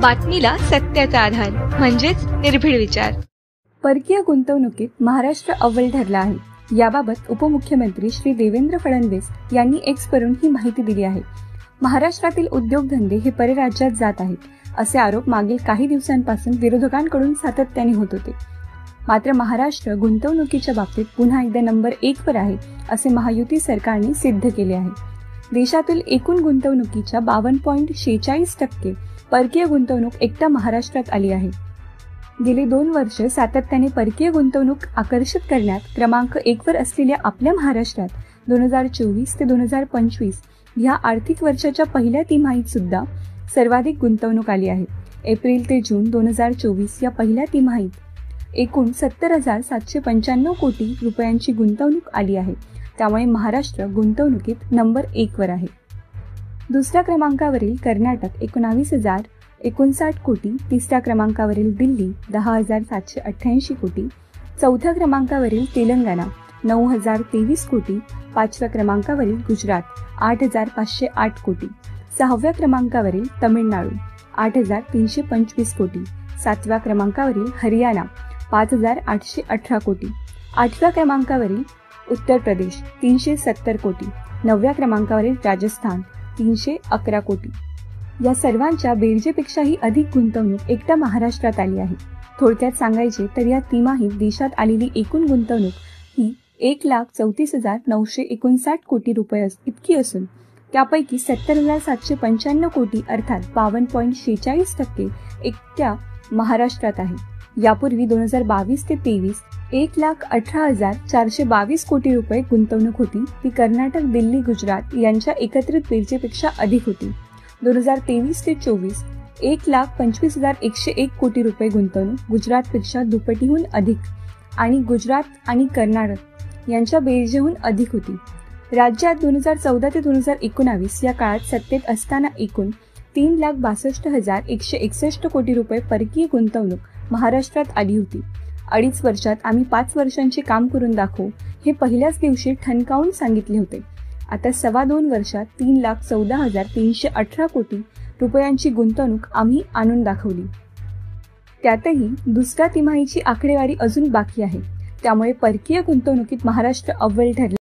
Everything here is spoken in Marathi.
बातमीला सत्याचा आधार म्हणजेच निर्भीड विचार। परकीय गुंतवणुकीत महाराष्ट्र अव्वल ठरला आहे। याबाबत उपमुख्यमंत्री श्री देवेंद्र फडणवीस यांनी एक्स वरून ही माहिती दिली आहे। महाराष्ट्रातील उद्योगधंदे हे परराज्यात जात आहेत असे आरोप मागील काही दिवसांपासून विरोधकांकडून सातत्याने होत होते। मात्र महाराष्ट्र गुंतवणुकीच्या बाबतीत पुन्हा एकदा नंबर 1 वर आहे असे महायुती सरकारने सिद्ध केले आहे। देशातील एकूण गुंतवणुकीच्या 52.46% परकीय गुंतवणूक एकटा महाराष्ट्रात आली आहे। गेली 2 वर्ष सातत्याने परकीय गुंतवणूक आकर्षित करण्यात क्रमांक 1 वर असलेल्या आपल्या महाराष्ट्रात 2024 ते 2025 या आर्थिक वर्षाच्या पहिल्या तिमाहीत सुद्धा सर्वाधिक गुंतवणूक आली आहे। एप्रिल ते जून 2024 या पहिल्या तिमाहीत एकूण 70,795 कोटी रुपयांची गुंतवणूक आली आहे। त्यामुळे महाराष्ट्र गुंतवणुकीत नंबर 1 वर आहे। दुसऱ्या क्रमांकावरील कर्नाटक 19,059 कोटी, तिसऱ्या क्रमांकावरील दिल्ली 10,788 कोटी, चौथ्या क्रमांकावरील तेलंगणा 9,023 कोटी, पाचव्या क्रमांकावरील गुजरात 8,508 कोटी, सहाव्या क्रमांकावरील तमिळनाडू 8,325 कोटी, सातव्या क्रमांकावरील हरियाणा 5,818 कोटी, आठव्या क्रमांकावरील उत्तर प्रदेश 370 कोटी, नवव्या क्रमांकावरील राजस्थान 311 कोटी। या सर्वांच्या बेरजेपेक्षाही अधिक गुंतवणूक एकटा महाराष्ट्रात आली आहे। थोडक्यात सांगायचे तर या तिमाहीत देशात आलेली एकूण गुंतवणूक ही 1,34,959 कोटी रुपये इतकी असून त्यापैकी 70,795 कोटी अर्थात 52.46% एकट्या महाराष्ट्रात आहे। यापूर्वी 2022 ते 23 1,18,422 कोटी रुपये गुंतवणूक होती, ती कर्नाटक, दिल्ली, गुजरात यांच्या एकत्रित बेरजेपेक्षा अधिक होती। 2023 ते 24 1,25,101 कोटी रुपये गुंतवणूक गुजरातपेक्षा दुपटीहून अधिक आणि गुजरात आणि कर्नाटक यांच्या बेरजेहून अधिक होती। राज्यात 2014 ते 2019 या काळात सत्तेत असताना एकूण 3,62,161 कोटी रुपये परकीय गुंतवणूक महाराष्ट्रात आली होती। 2.5 वर्षात आम्ही 5 वर्षांचे काम करून दाखवू हे पहिल्याच दिवशी ठणकावून सांगितले होते। आता 2.25 वर्षात 3,14,318 कोटी रुपयांची गुंतवणूक आम्ही आणून दाखवली। त्यातही दुसऱ्या तिमाहीची आकडेवारी अजून बाकी आहे। त्यामुळे परकीय गुंतवणुकीत महाराष्ट्र अव्वल ठरले।